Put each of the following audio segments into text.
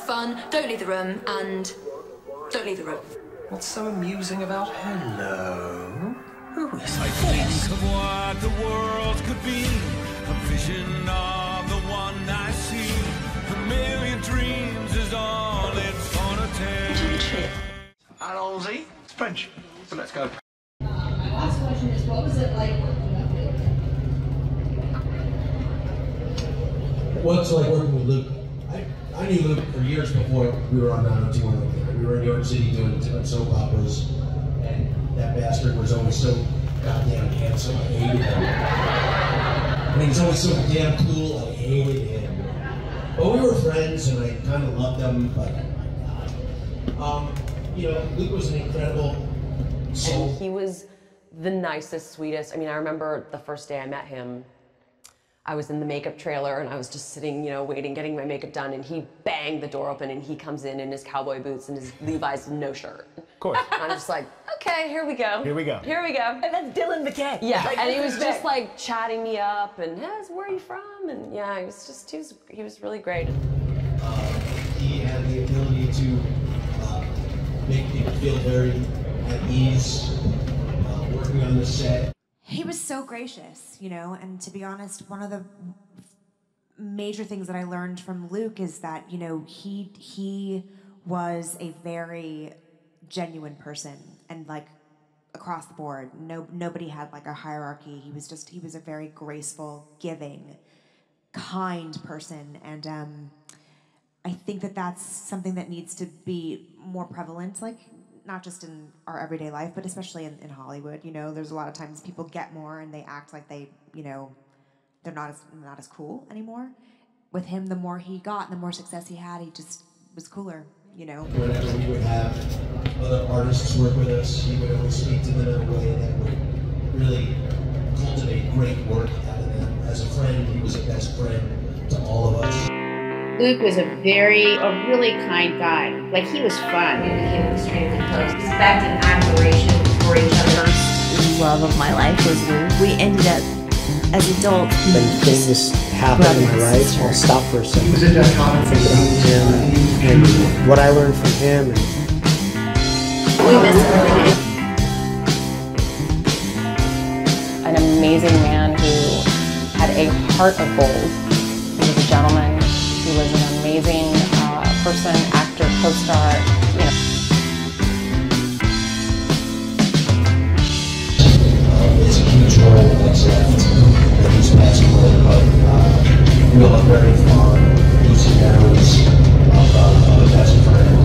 fun, don't leave the room, and don't leave the room. What's so amusing about hello? Who is I think of what the world could be, a vision of the one I see. A million dreams is all it's gonna take. Allons-y. It's French, so let's go. Last question is, what was it like working with Luke? What's it like working with Luke? I knew Luke for years before we were on 90210. We were in New York City doing different soap operas, and that bastard was always so goddamn handsome. I hated him. I mean, he's always so damn cool. I hated him. But we were friends, and I kind of loved him. But you know, Luke was an incredible soul. And he was the nicest, sweetest. I mean, I remember the first day I met him. I was in the makeup trailer and I was just sitting, you know, waiting, getting my makeup done, and he banged the door open and he comes in his cowboy boots and his Levi's no shirt. Of course. And I'm just like, okay, here we go. Here we go. Here we go. And that's ʟᴜᴇ. Yeah, like, and he was just like chatting me up and, hey, where are you from? And yeah, he was just, he was really great. He had the ability to make people feel very at ease working on the set. He was so gracious, you know, and to be honest, one of the major things that I learned from Luke is that, you know, he was a very genuine person, and like across the board, nobody had like a hierarchy. He was a very graceful, giving, kind person, and I think that that's something that needs to be more prevalent, like not just in our everyday life, but especially in Hollywood. You know, there's a lot of times people get more and they act like they, you know, they're not as cool anymore. With him, the more he got, the more success he had, he just was cooler, you know. Whenever we would have other artists work with us, he would always speak to them in a way that would really cultivate great work out of them. As a friend, he was a best friend to all of us. Luke was a really kind guy. Like, he was fun. We became extremely close. Respect and admiration for each other. First love of my life was Luke. We ended up as adults. When things happen in my life, I'll stop for a second. He was a dichotomy. Think about him and what I learned from him. We miss him every day. An amazing man who had a heart of gold. He was a gentleman. He was an amazing person, actor, co-star, you know. It's a huge role that's left that he's passed away, but we all are very fond losing memories of a best friend.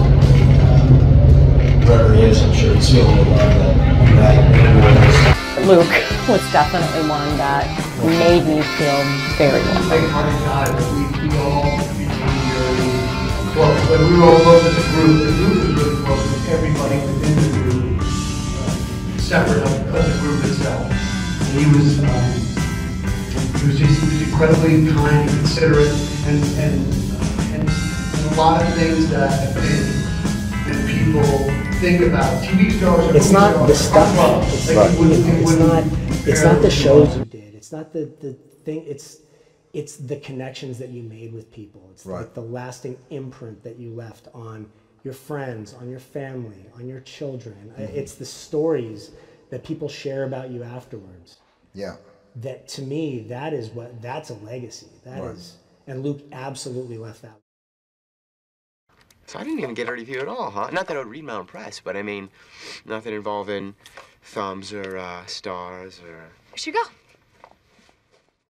Wherever he is, I'm sure he's feeling the love that Luke was definitely one that made me feel very welcome. We all became very close. When we were all close as a group was really close with everybody within the group, separate of the group itself. And he was incredibly kind and considerate, and a lot of things that people think about. TV stars are It's not the stuff. It's not the shows you did. It's not the thing. It's the connections that you made with people. It's like the lasting imprint that you left on your friends, on your family, on your children. It's the stories that people share about you afterwards. Yeah. That, to me, that's a legacy. That is, and Luke absolutely left that. So I didn't even get a review at all, huh? Not that I would read my own press, but I mean, nothing involving thumbs or stars or... We should go.